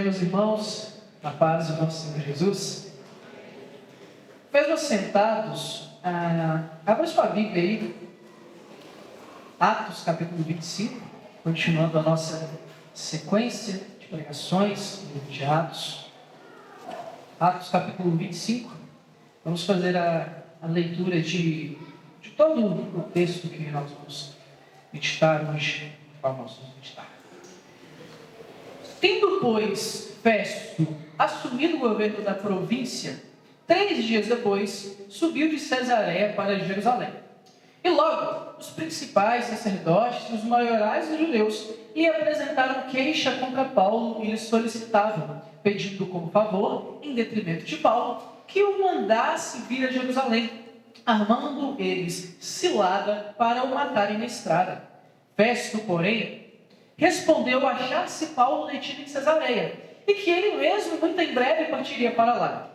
dia, meus irmãos, na paz do nosso Senhor Jesus. Mesmo sentados, abra sua Bíblia aí, Atos capítulo 25, continuando a nossa sequência de pregações de Atos. Atos capítulo 25, vamos fazer a leitura de todo o texto que nós vamos meditar hoje, qual nós vamos meditar. Tendo, pois, Festo assumido o governo da província, 3 dias depois, subiu de Cesareia para Jerusalém. E logo, os principais sacerdotes e os maiorais dos judeus lhe apresentaram queixa contra Paulo e lhe solicitavam, pedindo como favor, em detrimento de Paulo, que o mandasse vir a Jerusalém, armando eles cilada para o matarem na estrada. Festo, porém, respondeu achar-se Paulo detido em Cesareia, e que ele mesmo muito em breve partiria para lá.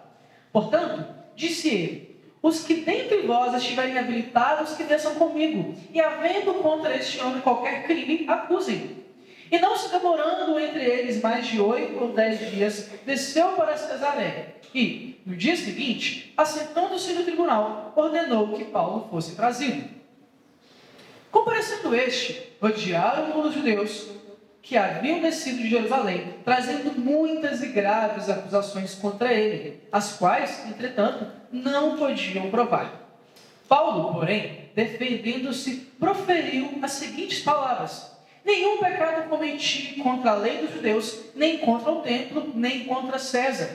Portanto, disse ele: os que dentre vós estiverem habilitados, que desçam comigo, e havendo contra este homem qualquer crime, acusem-o. E não se demorando entre eles mais de 8 ou 10 dias, desceu para Cesareia, e, no dia seguinte, assentando-se no tribunal, ordenou que Paulo fosse trazido. Comparecendo este, rodearam os judeus que haviam descido de Jerusalém, trazendo muitas e graves acusações contra ele, as quais, entretanto, não podiam provar. Paulo, porém, defendendo-se, proferiu as seguintes palavras: nenhum pecado cometi contra a lei dos judeus, nem contra o templo, nem contra César.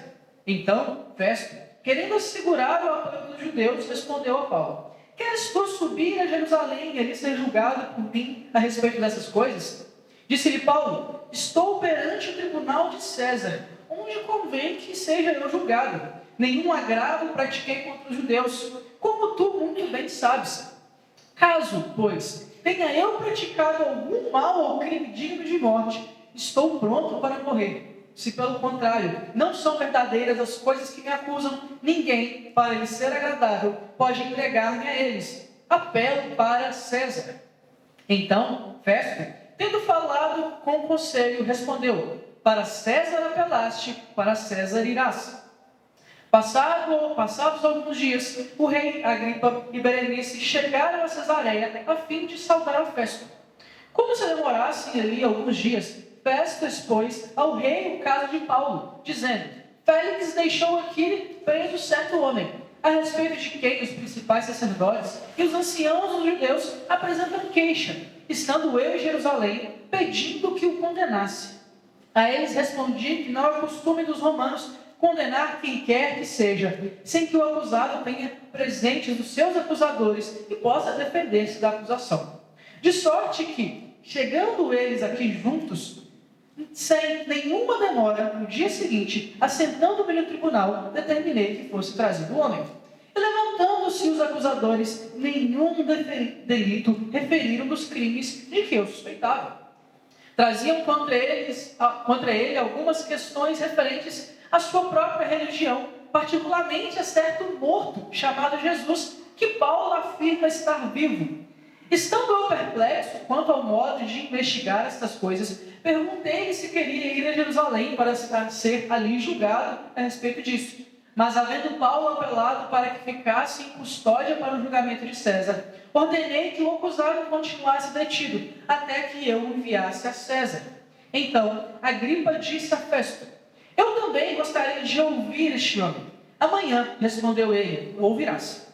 Então, Festo, querendo assegurar o apoio dos judeus, respondeu a Paulo: queres tu subir a Jerusalém e ali ser julgado por mim a respeito dessas coisas? Disse-lhe Paulo: estou perante o tribunal de César, onde convém que seja eu julgado. Nenhum agravo pratiquei contra os judeus, como tu muito bem sabes. Caso, pois, tenha eu praticado algum mal ou crime digno de morte, estou pronto para morrer. Se pelo contrário, não são verdadeiras as coisas que me acusam, ninguém, para lhe ser agradável, pode entregar-me a eles. Apelo para César. Então, Festo, tendo falado com o conselho, respondeu: para César apelaste, para César irás. Passados alguns dias, o rei Agripa e Berenice chegaram a Cesareia a fim de saudar a Festo. Como se demorassem ali alguns dias, Festo expôs ao rei o caso de Paulo, dizendo: Félix deixou aqui preso certo homem, a respeito de quem os principais sacerdotes e os anciãos dos judeus apresentam queixa, estando eu em Jerusalém, pedindo que o condenasse. A eles respondi que não é costume dos romanos condenar quem quer que seja, sem que o acusado tenha presentes os seus acusadores e possa defender-se da acusação. De sorte que, chegando eles aqui juntos, sem nenhuma demora, no dia seguinte, assentando-me no tribunal, determinei que fosse trazido o homem. E levantando-se os acusadores, nenhum delito referiram dos crimes de que eu suspeitava. Traziam contra ele algumas questões referentes à sua própria religião, particularmente a certo morto chamado Jesus, que Paulo afirma estar vivo. Estando eu perplexo quanto ao modo de investigar estas coisas, perguntei-lhe se queria ir a Jerusalém para ser ali julgado a respeito disso. Mas, havendo Paulo apelado para que ficasse em custódia para o julgamento de César, ordenei que o acusado continuasse detido, até que eu o enviasse a César. Então, Agripa disse a Festo: eu também gostaria de ouvir este homem. Amanhã, respondeu ele, o ouvirás.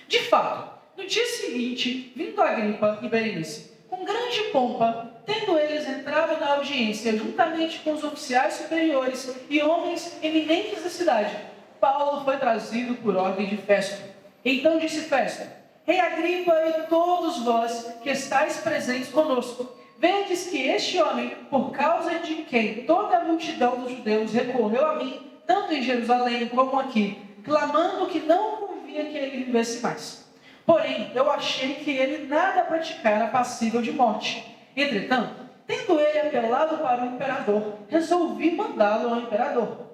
De fato, no dia seguinte, vindo Agripa e Berenice, com grande pompa, tendo eles entrado na audiência juntamente com os oficiais superiores e homens eminentes da cidade, Paulo foi trazido por ordem de Festo. Então disse Festo: Rei Agripa e todos vós que estáis presentes conosco, vedes que este homem, por causa de quem toda a multidão dos judeus recorreu a mim, tanto em Jerusalém como aqui, clamando que não convinha que ele vivesse mais. Porém, eu achei que ele nada praticara passível de morte. Entretanto, tendo ele apelado para o imperador, resolvi mandá-lo ao imperador.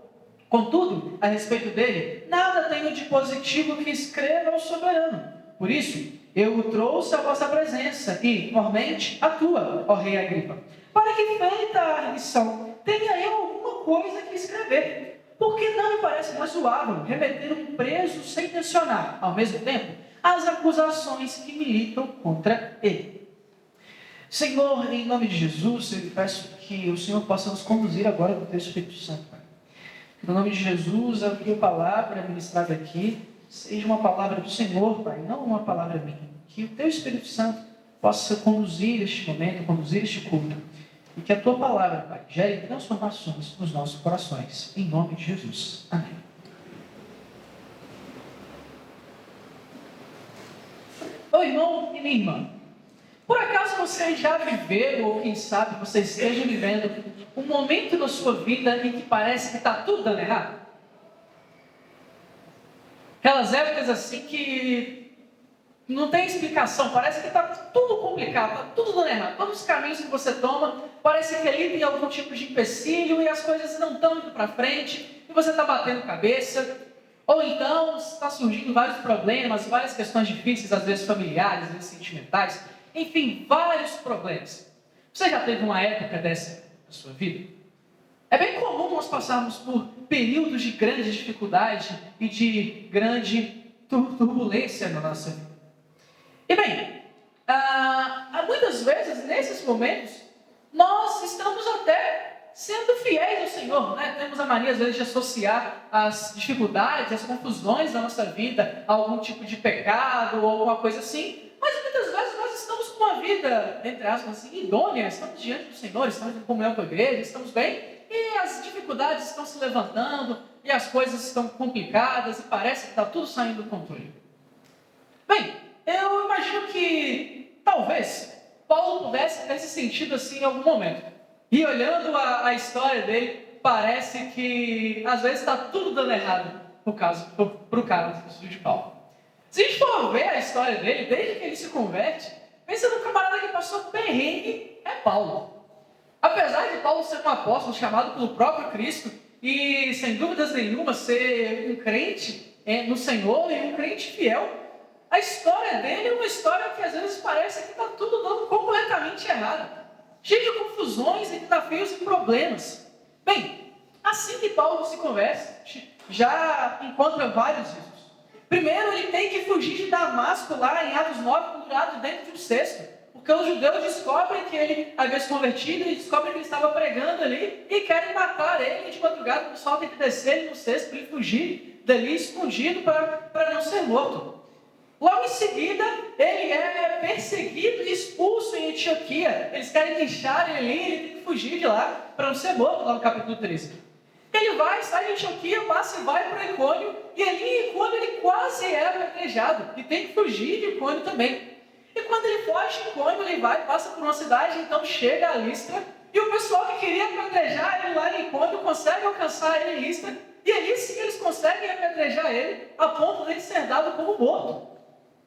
Contudo, a respeito dele, nada tenho de positivo que escreva ao soberano. Por isso, eu o trouxe à vossa presença e, mormente, a tua, ó rei Agripa, para que, feita a lição, tenha eu alguma coisa que escrever, porque não me parece razoável remeter um preso sem tensionar, ao mesmo tempo, as acusações que militam contra ele. Senhor, em nome de Jesus, eu peço que o Senhor possa nos conduzir agora no Teu Espírito Santo, Pai. No nome de Jesus, a tua palavra ministrada aqui seja uma palavra do Senhor, Pai, não uma palavra minha. Que o Teu Espírito Santo possa conduzir este momento, conduzir este culto. E que a tua palavra, Pai, gere transformações nos nossos corações. Em nome de Jesus. Amém. Ô irmão e minha irmã, por acaso você já viveu, ou quem sabe você esteja vivendo, um momento na sua vida em que parece que está tudo dando errado? Aquelas épocas assim que não tem explicação, parece que está tudo complicado, está tudo dando errado. Todos os caminhos que você toma, parece que ali tem algum tipo de empecilho e as coisas não estão indo para frente e você está batendo cabeça. Ou então está surgindo vários problemas, várias questões difíceis, às vezes familiares, às vezes sentimentais, enfim, vários problemas. Você já teve uma época dessa na sua vida? É bem comum nós passarmos por períodos de grande dificuldade e de grande turbulência na nossa vida. E bem, muitas vezes nesses momentos nós estamos até sendo fiéis ao Senhor, né? Temos a mania às vezes de associar as dificuldades, as confusões da nossa vida a algum tipo de pecado ou alguma coisa assim, mas muitas vezes nós estamos com uma vida, entre aspas, assim, idônea, estamos diante do Senhor, estamos em comunhão com a igreja, estamos bem, e as dificuldades estão se levantando, e as coisas estão complicadas, e parece que está tudo saindo do controle. Bem, eu imagino que, talvez, Paulo pudesse ter se sentido assim em algum momento. E olhando a história dele, parece que, às vezes, está tudo dando errado, para o caso de Paulo. Se a gente for ver a história dele, desde que ele se converte, pensa no camarada que passou perrengue, é Paulo. Apesar de Paulo ser um apóstolo chamado pelo próprio Cristo, e, sem dúvidas nenhuma, ser um crente no Senhor e um crente fiel, a história dele é uma história que às vezes parece que está tudo dando completamente errado. Cheio de confusões e desafios e problemas. Bem, assim que Paulo se converte, já encontra vários erros. Primeiro, ele tem que fugir de Damasco, lá em Atos 9, pendurado dentro de um cesto. Porque os judeus descobrem que ele havia se convertido e descobrem que ele estava pregando ali e querem matar ele de madrugada. O pessoal tem que descer ele no cesto para ele fugir dali escondido para não ser morto. Logo em seguida, ele é perseguido e expulso em Antioquia. Eles querem deixar ele ali, ele tem que fugir de lá para não ser morto, lá no capítulo 13. Ele sai de Antioquia, passa e vai para Icônio, e ali em Icônio ele quase é apedrejado, e tem que fugir de Icônio também. E quando ele foge de Icônio, ele passa por uma cidade, então chega a Listra, e o pessoal que queria apedrejar ele lá em Icônio consegue alcançar ele em Listra, e ali sim eles conseguem apedrejar ele, a ponto dele ser dado como morto.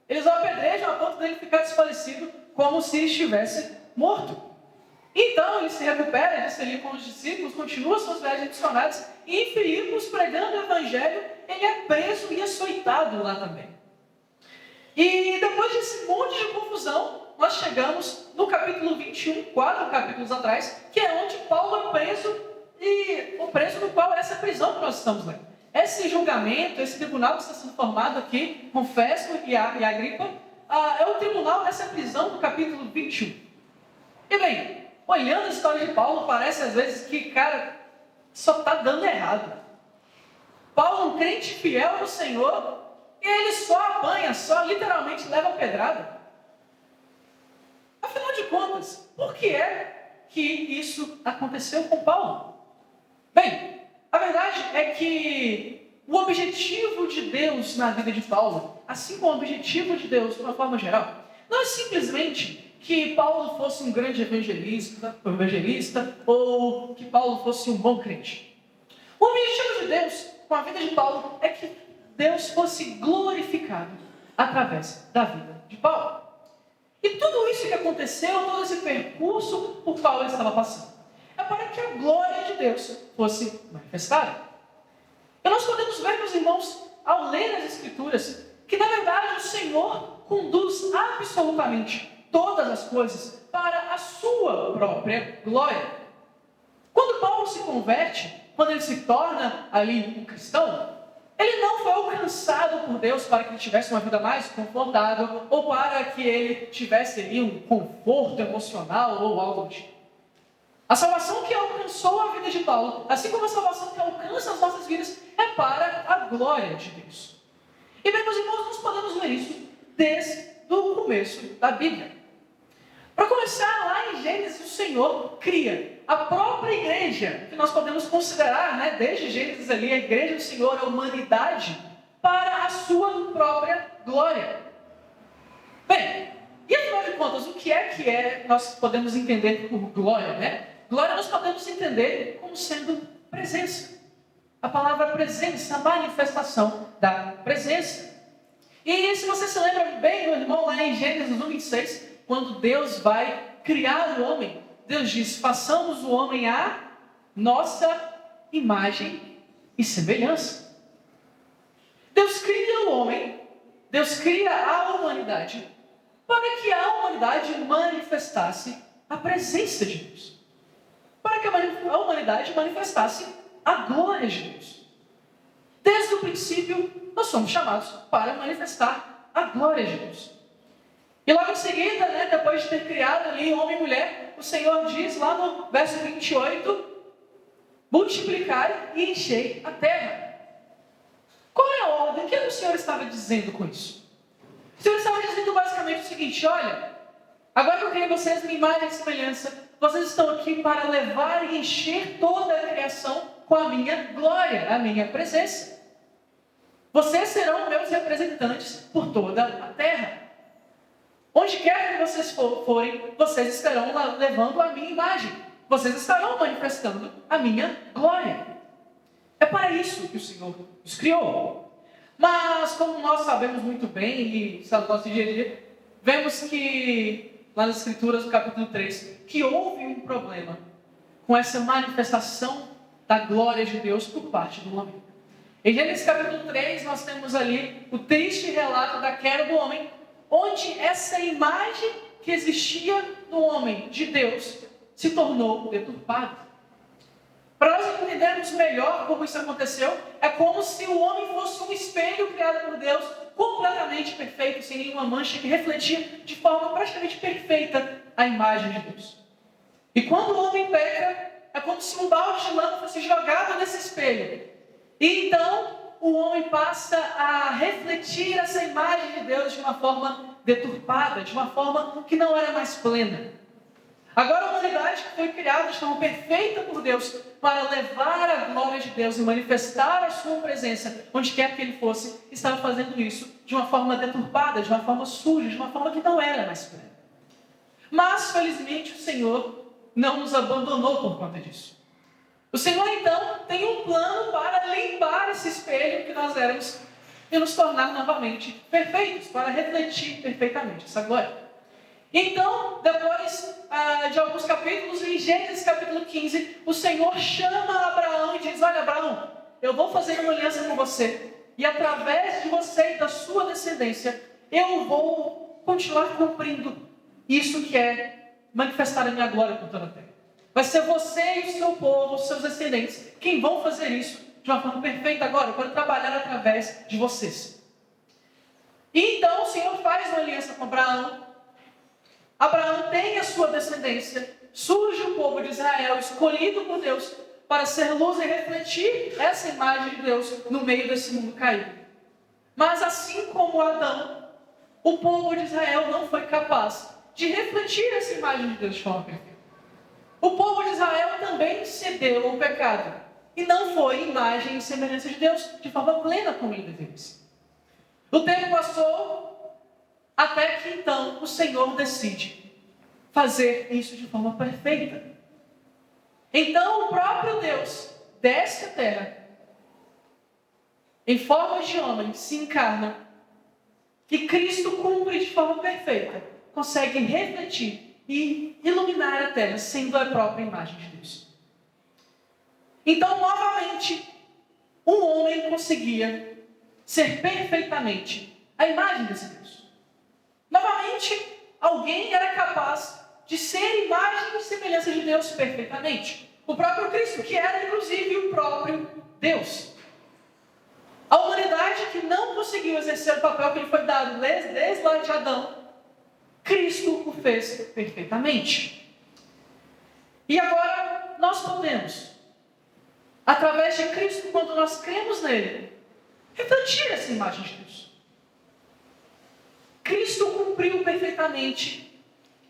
Eles o apedrejam a ponto dele ficar desfalecido, como se estivesse morto. Então ele se recupera, disse ali com os discípulos, continua suas viagens missionárias, e em Filipos, pregando o Evangelho, ele é preso e açoitado lá também. E depois desse monte de confusão, nós chegamos no capítulo 21, 4 capítulos atrás, que é onde Paulo é preso, e o preso no qual é essa prisão que nós estamos lendo. Esse julgamento, esse tribunal que está sendo formado aqui, com Festo e Agripa, é o tribunal dessa prisão do capítulo 21. E bem, olhando a história de Paulo, parece às vezes que, cara, só está dando errado. Paulo, um crente fiel no Senhor, e ele só apanha, só literalmente leva a pedrada. Afinal de contas, por que é que isso aconteceu com Paulo? Bem, a verdade é que o objetivo de Deus na vida de Paulo, assim como o objetivo de Deus de uma forma geral, não é simplesmente que Paulo fosse um grande evangelista ou que Paulo fosse um bom crente. O objetivo de Deus com a vida de Paulo é que Deus fosse glorificado através da vida de Paulo. E tudo isso que aconteceu, todo esse percurso por qual ele estava passando, é para que a glória de Deus fosse manifestada. E nós podemos ver, meus irmãos, ao ler as Escrituras, que na verdade o Senhor conduz absolutamente todas as coisas para a sua própria glória. Quando Paulo se converte, quando ele se torna ali um cristão, ele não foi alcançado por Deus para que ele tivesse uma vida mais confortável ou para que ele tivesse ali um conforto emocional ou algo do tipo. A salvação que alcançou a vida de Paulo, assim como a salvação que alcança as nossas vidas, é para a glória de Deus. E bem, meus irmãos, nós podemos ver isso desde o começo da Bíblia. Para começar, lá em Gênesis, o Senhor cria a própria igreja, que nós podemos considerar, desde Gênesis ali, a igreja do Senhor, a humanidade, para a sua própria glória. Bem, e afinal de contas, o que é nós podemos entender por glória, Glória nós podemos entender como sendo presença. A palavra presença, a manifestação da presença. E se você se lembra bem, meu irmão, lá em Gênesis 1:26, quando Deus vai criar o homem, Deus diz: façamos o homem à nossa imagem e semelhança. Deus cria o homem, Deus cria a humanidade, para que a humanidade manifestasse a presença de Deus. Para que a humanidade manifestasse a glória de Deus. Desde o princípio, nós somos chamados para manifestar a glória de Deus. E logo em seguida, depois de ter criado ali homem e mulher, o Senhor diz lá no verso 28, multiplicai e enchei a terra. Qual é a ordem? O que o Senhor estava dizendo com isso? O Senhor estava dizendo basicamente o seguinte: olha, agora que eu criei vocês minha imagem e semelhança, vocês estão aqui para levar e encher toda a criação com a minha glória, a minha presença. Vocês serão meus representantes por toda a terra. Onde quer que vocês forem, vocês estarão levando a minha imagem. Vocês estarão manifestando a minha glória. É para isso que o Senhor os criou. Mas, como nós sabemos muito bem, e no nosso dia a dia, vemos que, lá nas Escrituras, no capítulo 3, que houve um problema com essa manifestação da glória de Deus por parte do homem. Em Gênesis capítulo 3, nós temos ali o triste relato da queda do homem, onde essa imagem que existia no homem de Deus se tornou deturpada. Para nós entendermos melhor como isso aconteceu, é como se o homem fosse um espelho criado por Deus, completamente perfeito, sem nenhuma mancha, que refletia de forma praticamente perfeita a imagem de Deus. E quando o homem peca, é como se um balde de lama fosse jogado nesse espelho. E então o homem passa a refletir essa imagem de Deus de uma forma deturpada, de uma forma que não era mais plena. Agora a humanidade que foi criada de forma perfeita por Deus para levar a glória de Deus e manifestar a sua presença onde quer que ele fosse, estava fazendo isso de uma forma deturpada, de uma forma suja, de uma forma que não era mais plena. Mas, felizmente, o Senhor não nos abandonou por conta disso. O Senhor, então, tem um plano para limpar esse espelho que nós éramos e nos tornar novamente perfeitos, para refletir perfeitamente essa glória. Então, depois de alguns capítulos, em Gênesis capítulo 15, o Senhor chama Abraão e diz: olha, Abraão, eu vou fazer uma aliança com você, e através de você e da sua descendência, eu vou continuar cumprindo isso que é manifestar a minha glória por toda a terra. Vai ser você e o seu povo, os seus descendentes, quem vão fazer isso de uma forma perfeita agora. Eu quero trabalhar através de vocês. E então o Senhor faz uma aliança com Abraão. Abraão tem a sua descendência, surge o povo de Israel, escolhido por Deus, para ser luz e refletir essa imagem de Deus no meio desse mundo caído. Mas assim como Adão, o povo de Israel não foi capaz de refletir essa imagem de Deus de forma perfeita. O povo de Israel também cedeu ao pecado e não foi imagem e semelhança de Deus de forma plena como ele deveria ser. O tempo passou até que então o Senhor decide fazer isso de forma perfeita. Então o próprio Deus desce à terra em forma de homem, se encarna, e Cristo cumpre de forma perfeita, consegue refletir e iluminar a terra, sendo a própria imagem de Deus. Então, novamente, um homem conseguia ser perfeitamente a imagem desse Deus. Novamente, alguém era capaz de ser imagem e semelhança de Deus perfeitamente. O próprio Cristo, que era inclusive o próprio Deus. A humanidade que não conseguiu exercer o papel que lhe foi dado desde lá de Adão, Cristo o fez perfeitamente. E agora nós podemos, através de Cristo, quando nós cremos nele, refletir essa imagem de Deus. Cristo cumpriu perfeitamente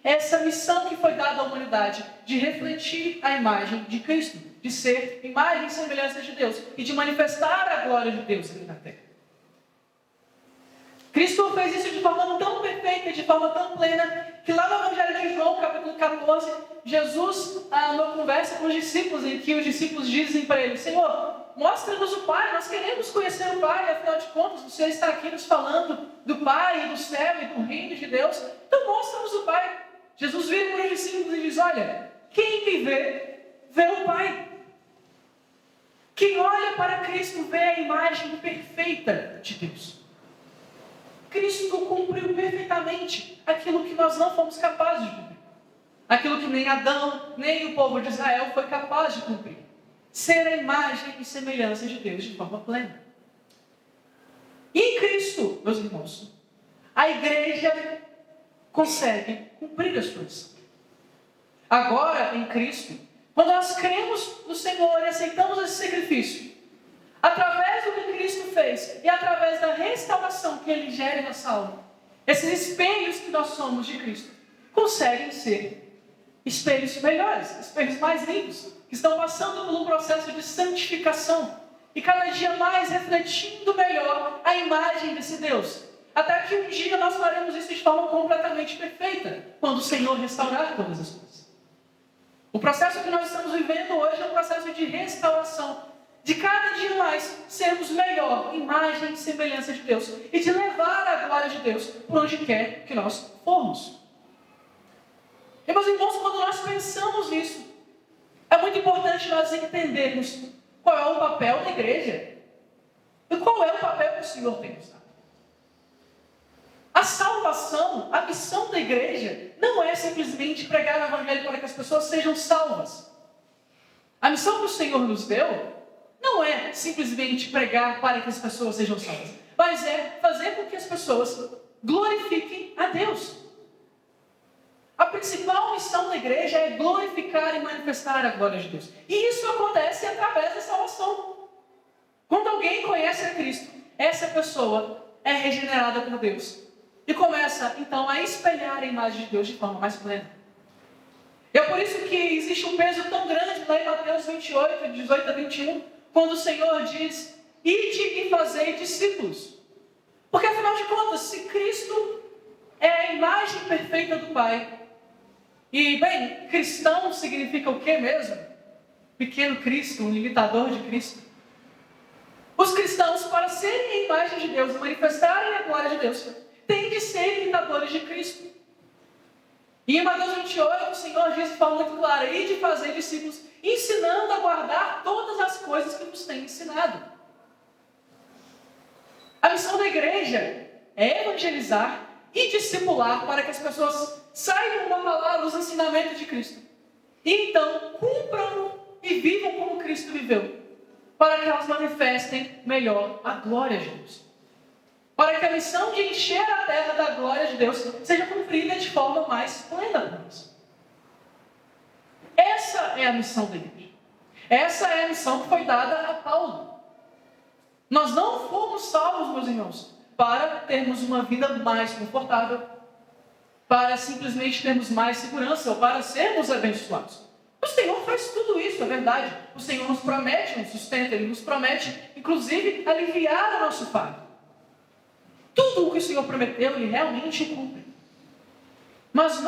essa missão que foi dada à humanidade, de refletir a imagem de Cristo, de ser imagem e semelhança de Deus, e de manifestar a glória de Deus aqui na terra. Cristo fez isso de forma tão perfeita, de forma tão plena, que lá no Evangelho de João, capítulo 14, Jesus, numa conversa com os discípulos, em que os discípulos dizem para ele: Senhor, mostra-nos o Pai, nós queremos conhecer o Pai, afinal de contas, o Senhor está aqui nos falando do Pai, do céu e do reino de Deus, então mostra-nos o Pai. Jesus vira para os discípulos e diz: olha, quem me vê, vê o Pai. Quem olha para Cristo vê a imagem perfeita de Deus. Cristo cumpriu perfeitamente aquilo que nós não fomos capazes de cumprir. Aquilo que nem Adão, nem o povo de Israel foi capaz de cumprir. Ser a imagem e semelhança de Deus de forma plena. E em Cristo, meus irmãos, a igreja consegue cumprir as suas. Agora, em Cristo, quando nós cremos no Senhor e aceitamos esse sacrifício, através do que Cristo fez e através da restauração que Ele gera em nossa alma, esses espelhos que nós somos de Cristo conseguem ser espelhos melhores, espelhos mais lindos, que estão passando por um processo de santificação e cada dia mais refletindo melhor a imagem desse Deus. Até que um dia nós faremos isso de forma completamente perfeita, quando o Senhor restaurar todas as coisas. O processo que nós estamos vivendo hoje é um processo de restauração, de cada dia mais sermos melhor, imagem e semelhança de Deus, e de levar a glória de Deus por onde quer que nós formos. E, meus irmãos, quando nós pensamos nisso, é muito importante nós entendermos qual é o papel da igreja e qual é o papel que o Senhor tem nos dado. A salvação, a missão da igreja, não é simplesmente pregar o evangelho para que as pessoas sejam salvas. A missão que o Senhor nos deu não é simplesmente pregar para que as pessoas sejam salvas, mas é fazer com que as pessoas glorifiquem a Deus. A principal missão da igreja é glorificar e manifestar a glória de Deus. E isso acontece através da salvação. Quando alguém conhece a Cristo, essa pessoa é regenerada por Deus e começa, então, a espelhar a imagem de Deus de forma mais plena. É por isso que existe um peso tão grande lá em Mateus 28, 18 a 21, quando o Senhor diz: ide e fazei discípulos. Porque, afinal de contas, se Cristo é a imagem perfeita do Pai, e, bem, cristão significa o quê mesmo? Pequeno Cristo, um imitador de Cristo. Os cristãos, para serem a imagem de Deus e manifestarem a glória de Deus, têm de ser imitadores de Cristo. E em Mateus 28, o Senhor diz de forma muito clara: ide fazer discípulos, ensinando a guardar todas as coisas que nos tem ensinado. A missão da igreja é evangelizar e discipular para que as pessoas saibam da palavra, os ensinamentos de Cristo. E então cumpram e vivam como Cristo viveu, para que elas manifestem melhor a glória de Deus. Para que a missão de encher a terra da glória de Deus seja cumprida de forma mais plena por nós. Essa é a missão da igreja. Essa é a missão que foi dada a Paulo. Nós não fomos salvos, meus irmãos, para termos uma vida mais confortável, para simplesmente termos mais segurança ou para sermos abençoados. O Senhor faz tudo isso, é verdade. O Senhor nos promete um sustento, Ele nos promete, inclusive, aliviar o nosso fardo. Tudo o que o Senhor prometeu, Ele realmente cumpre. Mas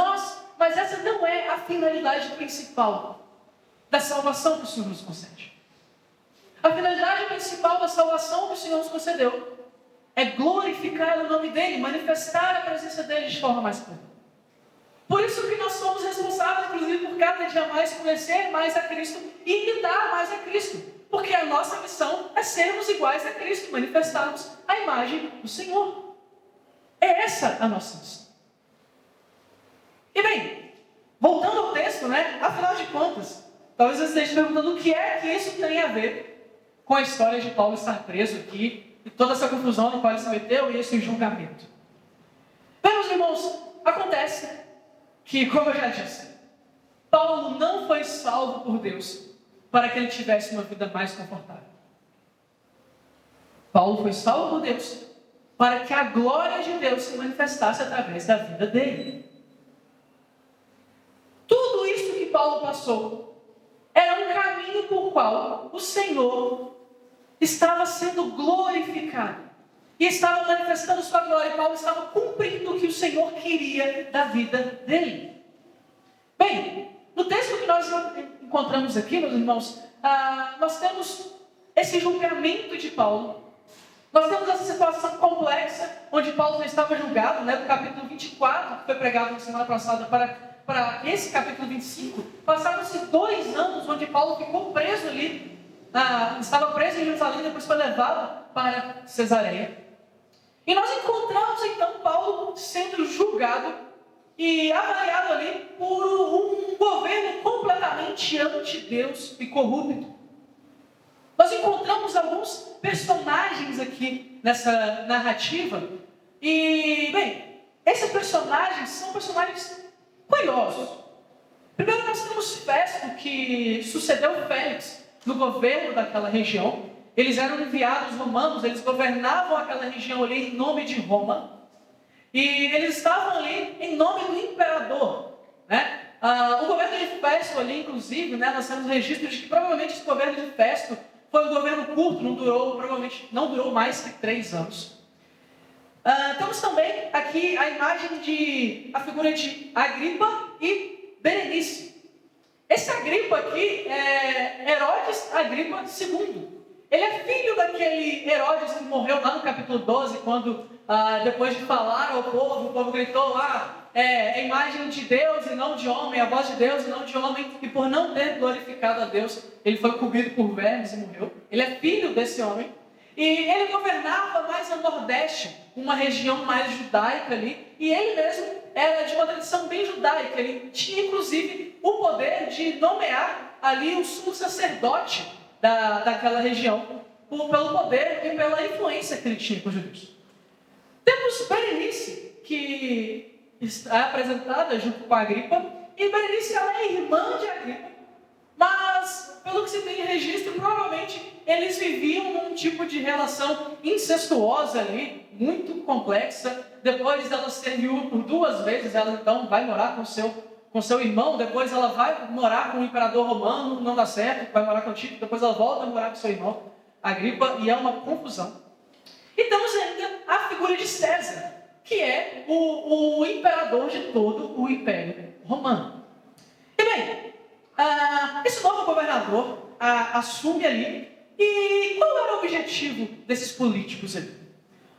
essa não é a finalidade principal da salvação que o Senhor nos concede. A finalidade principal da salvação que o Senhor nos concedeu é glorificar o nome dEle, manifestar a presença dEle de forma mais plena. Por isso que nós somos responsáveis, inclusive, por cada dia mais conhecer mais a Cristo e imitar mais a Cristo. Porque a nossa missão é sermos iguais a Cristo, manifestarmos a imagem do Senhor. É essa a nossa missão. E bem, voltando ao texto, afinal de contas, Talvez você esteja perguntando o que é que isso tem a ver com a história de Paulo estar preso aqui e toda essa confusão no qual ele se meteu e esse julgamento. Bem, meus irmãos, acontece que, como eu já disse, Paulo não foi salvo por Deus para que ele tivesse uma vida mais confortável. Paulo foi salvo por Deus para que a glória de Deus se manifestasse através da vida dele. Tudo isso que Paulo passou era um caminho por qual o Senhor estava sendo glorificado e estava manifestando sua glória. E Paulo estava cumprindo o que o Senhor queria da vida dele. Bem, no texto que nós encontramos aqui, meus irmãos, nós temos esse julgamento de Paulo. Nós temos essa situação complexa, onde Paulo já estava julgado, do capítulo 24, que foi pregado na semana passada, para esse capítulo 25. Passaram-se 2 anos onde Paulo ficou preso ali, estava preso em Jerusalém, depois foi levado para Cesareia. E nós encontramos então Paulo sendo julgado e avaliado ali por um governo completamente anti-Deus e corrupto. Nós encontramos alguns personagens aqui nessa narrativa. E, bem, esses personagens são personagens curiosos. Primeiro nós temos Festo, que sucedeu Félix no governo daquela região. Eles eram enviados romanos, eles governavam aquela região ali em nome de Roma. E eles estavam ali em nome do imperador, né? O governo de Festo ali, inclusive, nós temos registros de que provavelmente esse governo de Festo foi um governo curto, provavelmente não durou mais que 3 anos. Temos também aqui a figura de Agripa e Berenice. Esse Agripa aqui é Herodes Agripa II. Ele é filho daquele Herodes que morreu lá no capítulo 12, quando, depois de falar ao povo, o povo gritou, é a imagem de Deus e não de homem, a voz de Deus e não de homem, e por não ter glorificado a Deus, ele foi comido por vermes e morreu. Ele é filho desse homem, e ele governava mais ao nordeste, uma região mais judaica ali, e ele mesmo era de uma tradição bem judaica. Ele tinha inclusive o poder de nomear ali o sumo sacerdote daquela região, pelo poder e pela influência que ele tinha com os judeus. Temos Berenice, que é apresentada junto com a Agripa, e Berenice ela é irmã de Agripa, mas pelo que se tem em registro, provavelmente eles viviam num tipo de relação incestuosa ali, muito complexa. Depois dela ser viúva por 2 vezes, ela então vai morar com seu irmão, depois ela vai morar com o imperador romano, não dá certo, vai morar com o Tito, depois ela volta a morar com seu irmão, Agripa, e é uma confusão. E temos ainda a figura de César, que é o imperador de todo o Império Romano. E bem, esse novo governador assume ali, e qual era o objetivo desses políticos ali?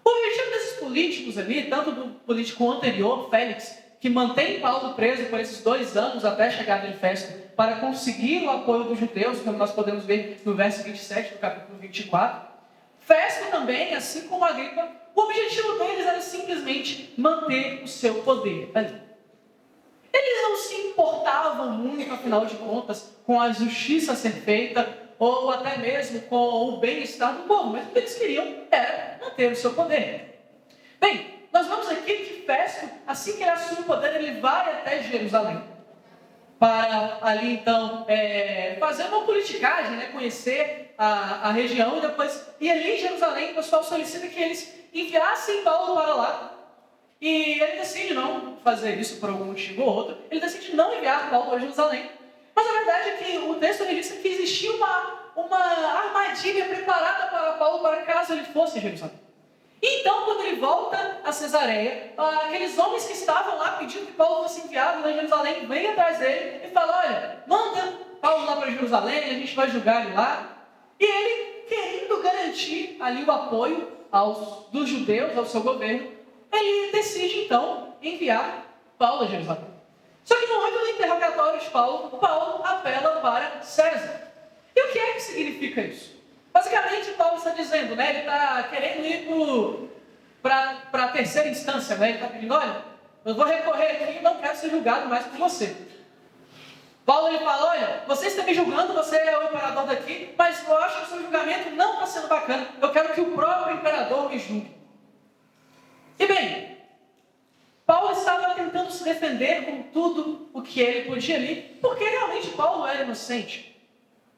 O objetivo desses políticos ali, tanto do político anterior, Félix, que mantém Paulo preso por esses 2 anos até a chegada de Festo, para conseguir o apoio dos judeus, como nós podemos ver no verso 27 do capítulo 24. Festo também, assim como Agripa, o objetivo deles era simplesmente manter o seu poder ali. Eles não se importavam muito, afinal de contas, com a justiça a ser feita, ou até mesmo com o bem-estar do povo, mas o que eles queriam era manter o seu poder. Bem, nós vemos aqui que Festo, assim que ele assume o poder, ele vai até Jerusalém, para ali então fazer uma politicagem, conhecer a região, e depois, e ali em Jerusalém, o pessoal solicita que eles enviassem Paulo para lá, e ele decide não fazer isso por algum motivo ou outro, ele decide não enviar Paulo para Jerusalém. Mas a verdade é que o texto registra que existia uma armadilha preparada para Paulo para caso ele fosse a Jerusalém. Então, quando ele volta a Cesareia, aqueles homens que estavam lá pedindo que Paulo fosse enviado a Jerusalém, vêm atrás dele e falam, olha, manda Paulo lá para Jerusalém, a gente vai julgar ele lá. E ele, querendo garantir ali o apoio dos judeus, ao seu governo, ele decide então enviar Paulo a Jerusalém. Só que no âmbito do interrogatório de Paulo, Paulo apela para César. E o que é que significa isso? Basicamente, Paulo está dizendo, ele está querendo ir para a terceira instância, ele está pedindo, olha, eu vou recorrer aqui e não quero ser julgado mais por você. Paulo ele fala, olha, vocês estão me julgando, você é o imperador daqui, mas eu acho que o seu julgamento não está sendo bacana. Eu quero que o próprio imperador me julgue. E bem, Paulo estava tentando se defender com tudo o que ele podia ali, porque realmente Paulo era inocente.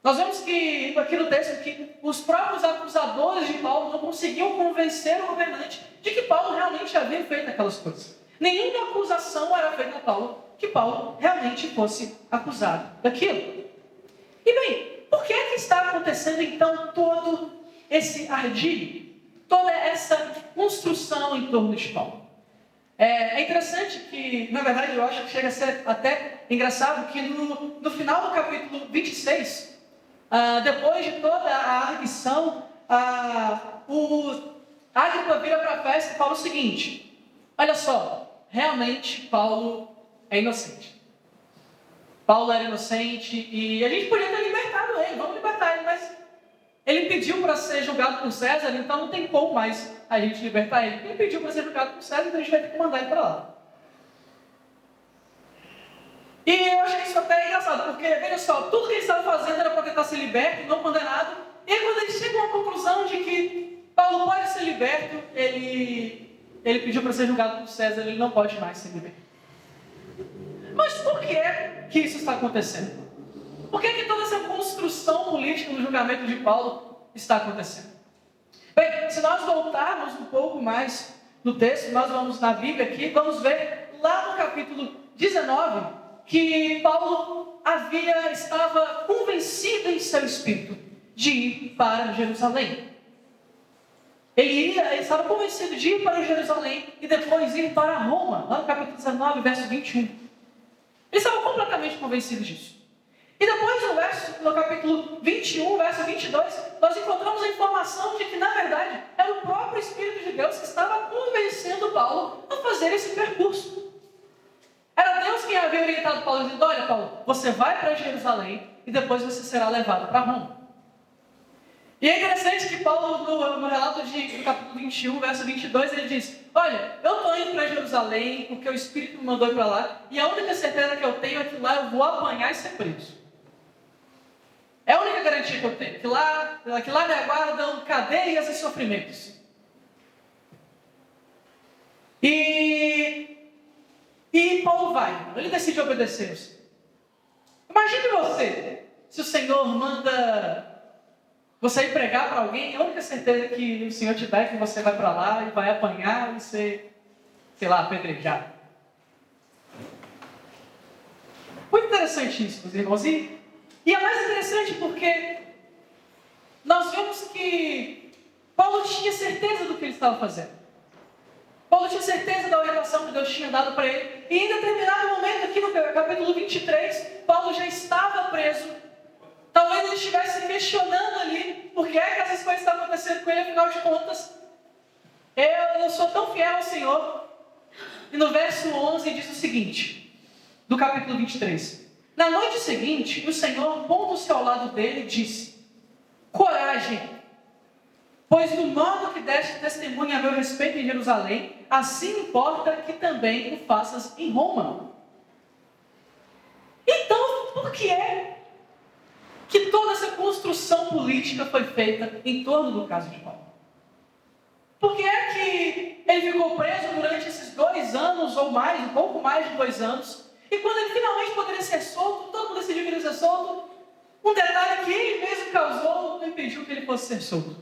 Nós vemos que, aqui no texto, que os próprios acusadores de Paulo não conseguiam convencer o governante de que Paulo realmente havia feito aquelas coisas. Nenhuma acusação era feita a Paulo, que Paulo realmente fosse acusado daquilo. E bem, por que está acontecendo então todo esse ardilho? Toda essa construção em torno de Paulo? É interessante que, na verdade, eu acho que chega a ser até engraçado que no final do capítulo 26, depois de toda a arguição, o Agripa vira para a festa e fala o seguinte: olha só, realmente Paulo é inocente. Paulo era inocente e a gente podia ter libertado ele, vamos libertar ele, mas ele pediu para ser julgado por César, então não tem como mais a gente libertar ele. Ele pediu para ser julgado por César, então a gente vai ter que mandar ele para lá. E eu acho que isso até é engraçado, porque, veja só, tudo que ele estava fazendo era para tentar ser liberto, não condenado. E aí, quando ele chega a uma conclusão de que Paulo pode ser liberto, ele pediu para ser julgado por César, ele não pode mais ser liberto. Mas por que isso está acontecendo? Por que toda essa construção política no julgamento de Paulo está acontecendo? Bem, se nós voltarmos um pouco mais no texto, nós vamos na Bíblia aqui, vamos ver lá no capítulo 19, que Paulo estava convencido em seu espírito de ir para Jerusalém. Ele estava convencido de ir para Jerusalém e depois ir para Roma, lá no capítulo 19, verso 21. Ele estava completamente convencido disso. E depois no capítulo 21, verso 22, nós encontramos a informação de que, na verdade, era o próprio Espírito de Deus que estava convencendo Paulo a fazer esse percurso. Era Deus quem havia orientado Paulo, dizendo: olha, Paulo, você vai para Jerusalém e depois você será levado para Roma. E é interessante que Paulo, no relato do capítulo 21, verso 22, ele diz: olha, eu estou indo para Jerusalém porque o Espírito me mandou ir para lá, e a única certeza que eu tenho é que lá eu vou apanhar e ser preso. É a única garantia que eu tenho, que lá me aguardam cadeias e sofrimentos. E Paulo vai, ele decide obedecer. Imagine você, se o Senhor manda você ir pregar para alguém, a única certeza que o Senhor te dá é que você vai para lá e vai apanhar e ser, apedrejado. Muito interessante isso, meus irmãos. E é mais interessante porque nós vemos que Paulo tinha certeza do que ele estava fazendo. Paulo tinha certeza da orientação que Deus tinha dado para ele. E em determinado momento, aqui no capítulo 23, Paulo já estava preso. Talvez ele estivesse questionando ali por que é que essas coisas estão acontecendo com ele, afinal de contas. Eu sou tão fiel ao Senhor. E no verso 11 diz o seguinte, do capítulo 23. Na noite seguinte, o Senhor, pondo-se ao lado dele, disse: coragem, pois do modo que deste testemunha a meu respeito em Jerusalém, assim importa que também o faças em Roma. Então, por que é que toda essa construção política foi feita em torno do caso de Paulo? Por que é que ele ficou preso durante esses 2 anos ou mais, um pouco mais de 2 anos, e quando ele finalmente poderia ser solto, todo mundo decidiu que ele ia ser solto, um detalhe que ele mesmo causou não impediu que ele fosse ser solto?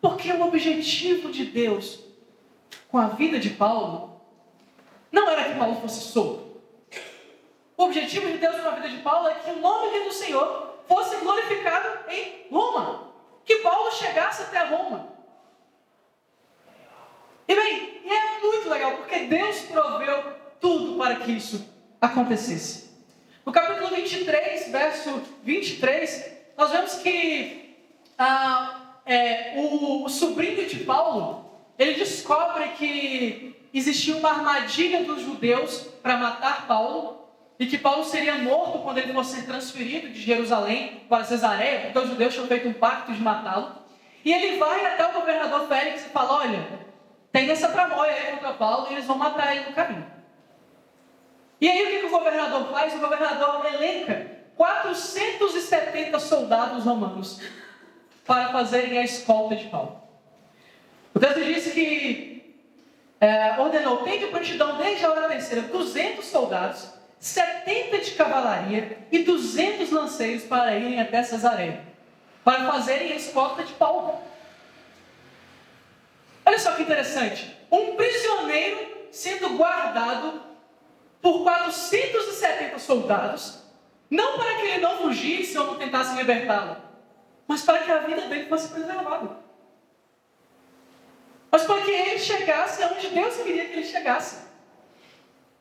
Porque o objetivo de Deus com a vida de Paulo não era que Paulo fosse solto. O objetivo de Deus com a vida de Paulo é que o nome do Senhor fosse glorificado em Roma. Que Paulo chegasse até Roma. E bem, é muito legal, porque Deus proveu tudo para que isso acontecesse. No capítulo 23, verso 23, nós vemos que o sobrinho de Paulo, ele descobre que existia uma armadilha dos judeus para matar Paulo, e que Paulo seria morto quando ele fosse transferido de Jerusalém para Cesareia, porque os judeus tinham feito um pacto de matá-lo. E ele vai até o governador Félix e fala: olha, tem essa tramóia aí contra Paulo e eles vão matar ele no caminho. E aí o que o governador governador faz? O governador elenca 470 soldados romanos para fazerem a escolta de Paulo. O texto diz que ordenou, tende prontidão desde a hora terceira, 200 soldados, 70 de cavalaria e 200 lanceiros para irem até Cesareia, para fazerem a escolta de Paulo. Olha só que interessante, um prisioneiro sendo guardado por 470 soldados, não para que ele não fugisse ou não tentasse libertá-lo, mas para que a vida dele fosse preservada. Mas para que ele chegasse aonde Deus queria que ele chegasse.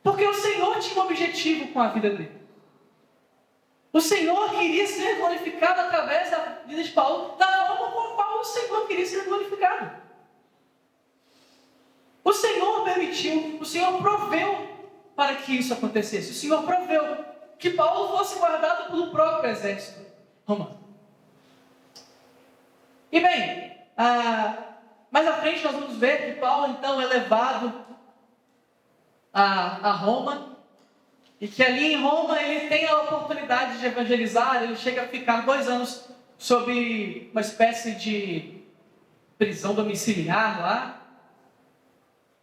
Porque o Senhor tinha um objetivo com a vida dele. O Senhor queria ser glorificado através da vida de Paulo, da forma com a qual o Senhor queria ser glorificado. O Senhor permitiu, o Senhor proveu para que isso acontecesse. O Senhor proveu que Paulo fosse guardado pelo próprio exército romano. E bem, mais à frente nós vamos ver que Paulo então é levado a Roma, e que ali em Roma ele tem a oportunidade de evangelizar. Ele chega a ficar 2 anos sob uma espécie de prisão domiciliar lá.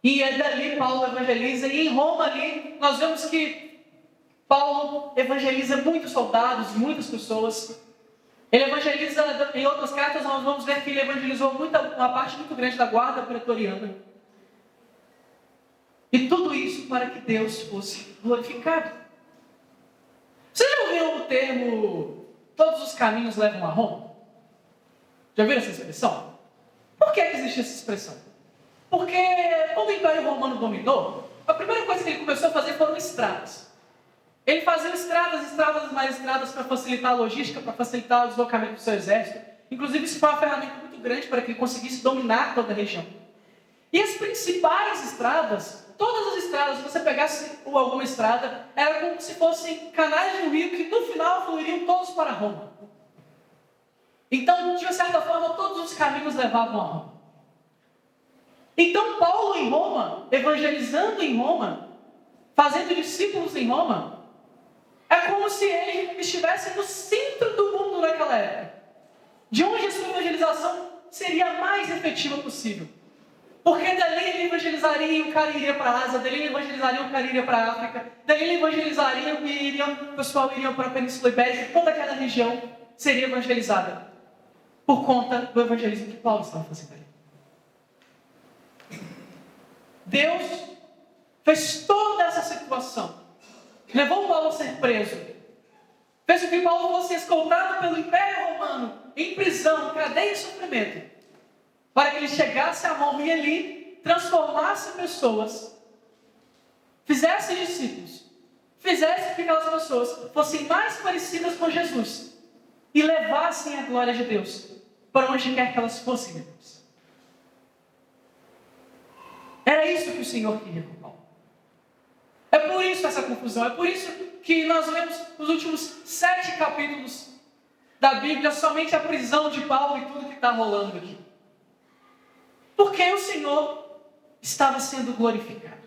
E é dali Paulo evangeliza, e em Roma ali nós vemos que Paulo evangeliza muitos soldados, muitas pessoas. Ele evangeliza, em outras cartas nós vamos ver que ele evangelizou uma parte muito grande da guarda pretoriana. E tudo isso para que Deus fosse glorificado. Você já ouviu o termo todos os caminhos levam a Roma? Já viram essa expressão? Por que existe essa expressão? Porque quando o Império Romano dominou, a primeira coisa que ele começou a fazer foram estradas. Ele fazia mais estradas para facilitar a logística, para facilitar o deslocamento do seu exército. Inclusive, isso foi uma ferramenta muito grande para que ele conseguisse dominar toda a região. E as principais estradas, todas as estradas, se você pegasse alguma estrada, era como se fossem canais de um rio que no final fluiriam todos para Roma. Então, de uma certa forma, todos os caminhos levavam a Roma. Então, Paulo em Roma, evangelizando em Roma, fazendo discípulos em Roma, é como se ele estivesse no centro do mundo naquela época, de onde a sua evangelização seria a mais efetiva possível. Porque dali ele evangelizaria e o cara iria para a Ásia, dali ele evangelizaria e o cara iria para a África, dali ele evangelizaria e o pessoal iria para a Península Ibérica, toda aquela região seria evangelizada por conta do evangelismo que Paulo estava fazendo ali. Deus fez toda essa situação, levou Paulo a ser preso, fez com que Paulo fosse escoltado pelo Império Romano, em prisão, cadeia e sofrimento, para que ele chegasse a Roma e ali transformasse pessoas, fizesse discípulos, fizesse com que aquelas pessoas fossem mais parecidas com Jesus e levassem a glória de Deus para onde quer que elas fossem depois. Era isso que o Senhor queria com Paulo. É por isso essa confusão, é por isso que nós vemos nos últimos 7 capítulos da Bíblia somente a prisão de Paulo e tudo que está rolando aqui. Porque o Senhor estava sendo glorificado.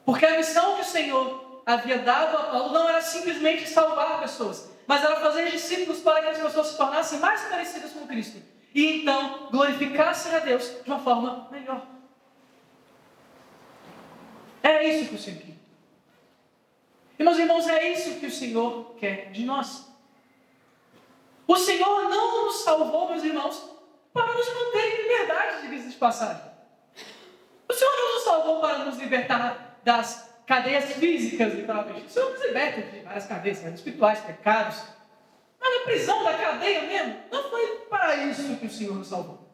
Porque a missão que o Senhor havia dado a Paulo não era simplesmente salvar pessoas, mas era fazer discípulos para que as pessoas se tornassem mais parecidas com Cristo. E então glorificassem a Deus de uma forma melhor. É isso que o Senhor quer. E meus irmãos, é isso que o Senhor quer de nós. O Senhor não nos salvou, meus irmãos, para nos manter em liberdade, diga-se de passagem. O Senhor não nos salvou para nos libertar das cadeias físicas, literalmente. O Senhor nos liberta de várias cadeias, espirituais, pecados. Mas a prisão da cadeia mesmo, não foi para isso que o Senhor nos salvou.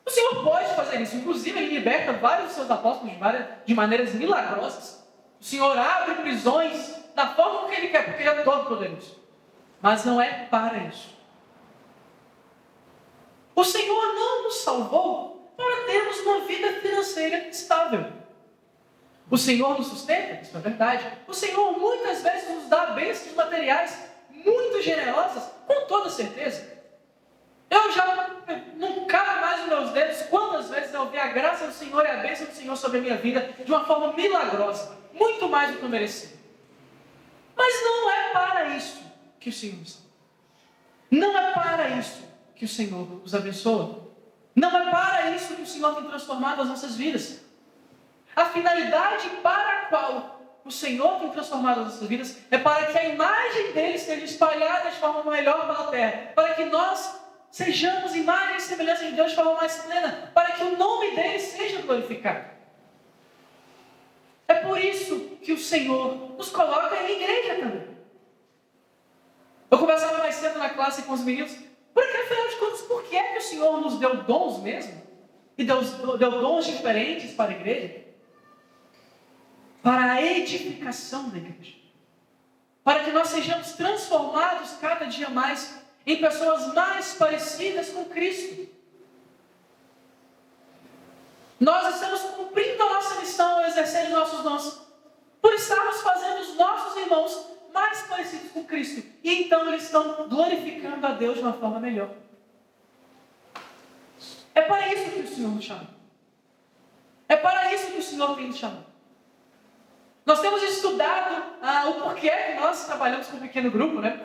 O Senhor pode fazer isso. Inclusive, Ele liberta vários dos seus apóstolos de maneiras milagrosas. O Senhor abre prisões da forma que Ele quer, porque Ele é todo poderoso. Mas não é para isso. O Senhor não nos salvou para termos uma vida financeira estável. O Senhor nos sustenta, isso é verdade. O Senhor muitas vezes nos dá bênçãos materiais muito generosas, com toda certeza. Eu já não cabe mais nos meus dedos quantas vezes eu vi a graça do Senhor e a bênção do Senhor sobre a minha vida de uma forma milagrosa, muito mais do que eu mereci. Mas não é para isso que o Senhor nos salva. Não é para isso que o Senhor nos abençoa. Não é para isso que o Senhor tem transformado as nossas vidas. A finalidade para a qual o Senhor tem transformado as nossas vidas é para que a imagem dele seja espalhada de forma melhor pela terra. Para que nós sejamos imagem e semelhança de Deus de forma mais plena. Para que o nome dele seja glorificado. É por isso que o Senhor nos coloca em igreja também. Eu conversava mais cedo na classe com os meninos. Porque, afinal de contas, por que é que o Senhor nos deu dons mesmo? E deu dons diferentes para a igreja? Para a edificação da igreja. Para que nós sejamos transformados cada dia mais em pessoas mais parecidas com Cristo. Nós estamos cumprindo a nossa missão, exercendo nossos dons, por estarmos fazendo os nossos irmãos mais parecidos com Cristo. E então eles estão glorificando a Deus de uma forma melhor. É para isso que o Senhor nos chamou. É para isso que o Senhor tem nos chamado. Nós temos estudado o porquê que nós trabalhamos com um pequeno grupo, né?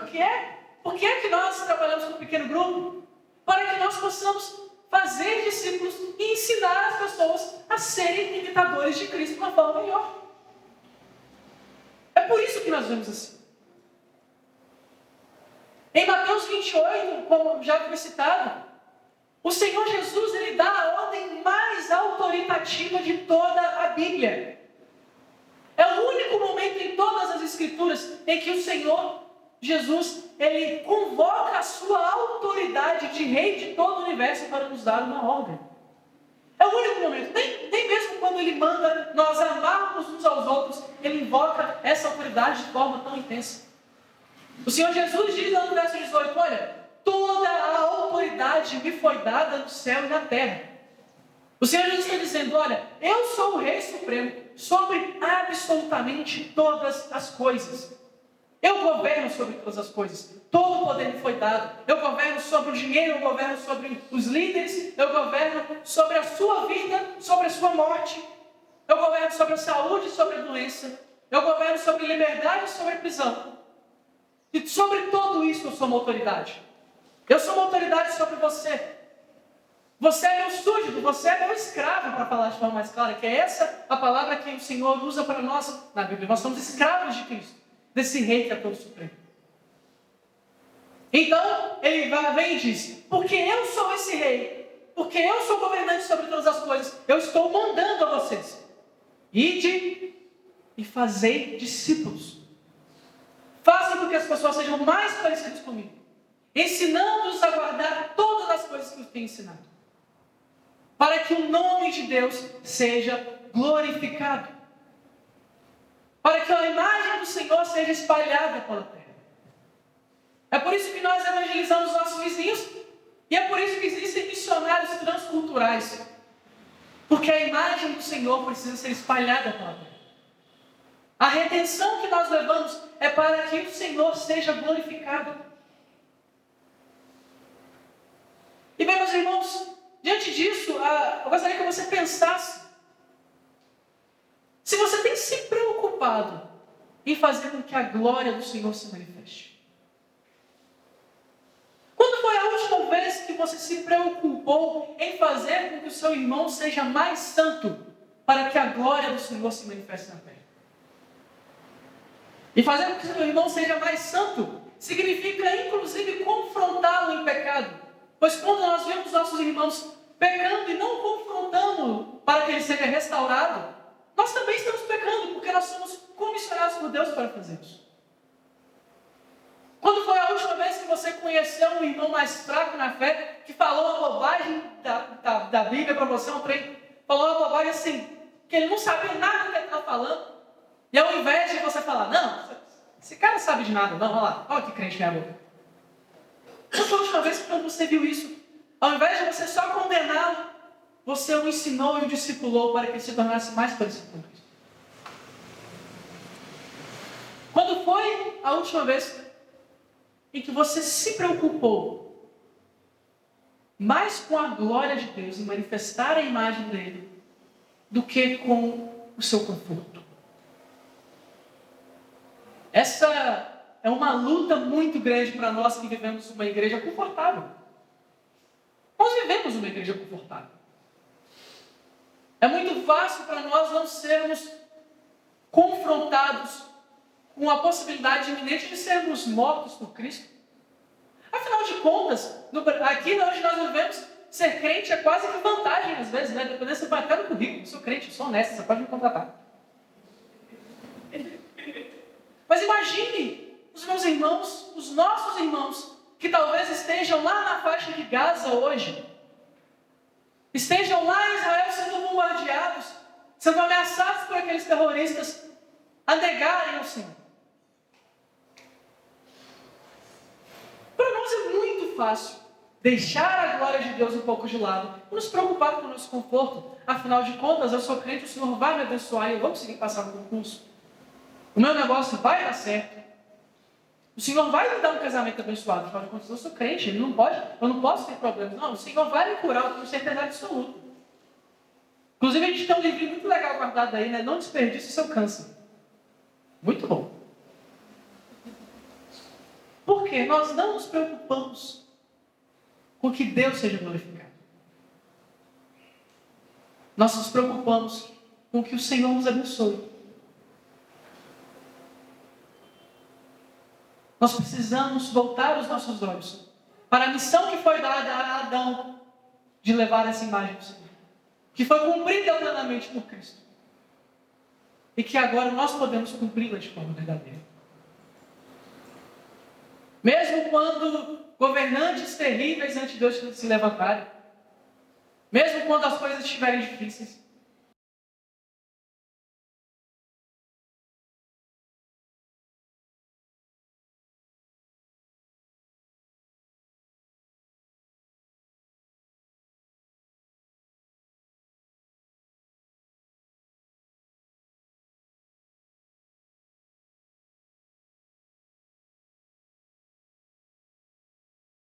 Por que que nós trabalhamos com um pequeno grupo? Para que nós possamos fazer discípulos e ensinar as pessoas a serem imitadores de Cristo de uma forma melhor. É por isso que nós vemos assim. Em Mateus 28, como já foi citado, o Senhor Jesus ele dá a ordem mais autoritativa de toda a Bíblia. É o único momento em todas as Escrituras em que o Senhor Jesus ele convoca a sua autoridade de rei de todo o universo para nos dar uma ordem. É o único momento. Nem mesmo quando ele manda nós amarmos uns aos outros, ele invoca essa autoridade de forma tão intensa. O Senhor Jesus diz lá no verso 18, olha, toda a autoridade me foi dada no céu e na terra. O Senhor Jesus está dizendo, olha, eu sou o Rei Supremo sobre absolutamente todas as coisas. Eu governo sobre todas as coisas. Todo o poder me foi dado. Eu governo sobre o dinheiro, eu governo sobre os líderes, eu governo sobre a sua vida, sobre a sua morte. Eu governo sobre a saúde e sobre a doença. Eu governo sobre a liberdade e sobre a prisão. E sobre tudo isso eu sou uma autoridade. Eu sou uma autoridade sobre você. Você é meu súdito, você é meu escravo, para falar de forma mais clara, que é essa a palavra que o Senhor usa para nós na Bíblia. Nós somos escravos de Cristo, desse rei que é todo supremo. Então, ele vem e diz, porque eu sou esse rei, porque eu sou governante sobre todas as coisas, eu estou mandando a vocês. Ide e fazei discípulos. Façam com que as pessoas sejam mais parecidas comigo, ensinando-os a guardar todas as coisas que eu tenho ensinado, para que o nome de Deus seja glorificado, para que a imagem do Senhor seja espalhada pela terra. É por isso que nós evangelizamos nossos vizinhos, e é por isso que existem missionários transculturais, porque a imagem do Senhor precisa ser espalhada pela terra. A redenção que nós levamos é para que o Senhor seja glorificado. E bem, meus irmãos, diante disso, eu gostaria que você pensasse se você tem se preocupado em fazer com que a glória do Senhor se manifeste. Quando foi a última vez que você se preocupou em fazer com que o seu irmão seja mais santo para que a glória do Senhor se manifeste na terra? E fazer com que o seu irmão seja mais santo significa, inclusive, confrontá-lo em pecado. Pois quando nós vemos nossos irmãos pecando e não confrontando para que ele seja restaurado, nós também estamos pecando, porque nós somos comissionados por Deus para fazer isso. Quando foi a última vez que você conheceu um irmão mais fraco na fé, que falou uma bobagem da Bíblia para você, falou uma bobagem assim, que ele não sabia nada do que ele estava falando, e ao invés de você falar, não, esse cara não sabe de nada, não, olha que crente minha boca. Quando foi a última vez que você viu isso? Ao invés de você só condená-lo, você o ensinou e o discipulou para que ele se tornasse mais parecido com Cristo. Quando foi a última vez em que você se preocupou mais com a glória de Deus, em manifestar a imagem dele, do que com o seu conforto? Essa é uma luta muito grande para nós que vivemos uma igreja confortável. Nós vivemos uma igreja confortável. É muito fácil para nós não sermos confrontados com a possibilidade iminente de sermos mortos por Cristo. Afinal de contas, aqui onde nós vivemos, ser crente é quase que vantagem às vezes, né? Dependendo, você vai até no currículo. Eu sou crente, eu sou honesto, você pode me contratar. Mas imagine os meus irmãos, os nossos irmãos, que talvez estejam lá na faixa de Gaza hoje, estejam lá em Israel sendo bombardeados, sendo ameaçados por aqueles terroristas a negarem o Senhor. Para nós é muito fácil deixar a glória de Deus um pouco de lado e nos preocupar com o nosso conforto. Afinal de contas, eu sou crente, o Senhor vai me abençoar e eu vou conseguir passar no concurso. O meu negócio vai dar certo. O Senhor vai me dar um casamento abençoado. Afinal de contas, eu sou crente, eu não posso ter problemas. Não, o Senhor vai me curar, eu tenho certeza absoluta. Inclusive, a gente tem um livro muito legal guardado aí, né? Não desperdice o seu câncer. Muito bom. Porque nós não nos preocupamos com que Deus seja glorificado. Nós nos preocupamos com que o Senhor nos abençoe. Nós precisamos voltar os nossos olhos para a missão que foi dada a Adão de levar essa imagem do Senhor, que foi cumprida plenamente por Cristo e que agora nós podemos cumpri-la de forma verdadeira. Mesmo quando governantes terríveis ante Deus se levantarem, mesmo quando as coisas estiverem difíceis,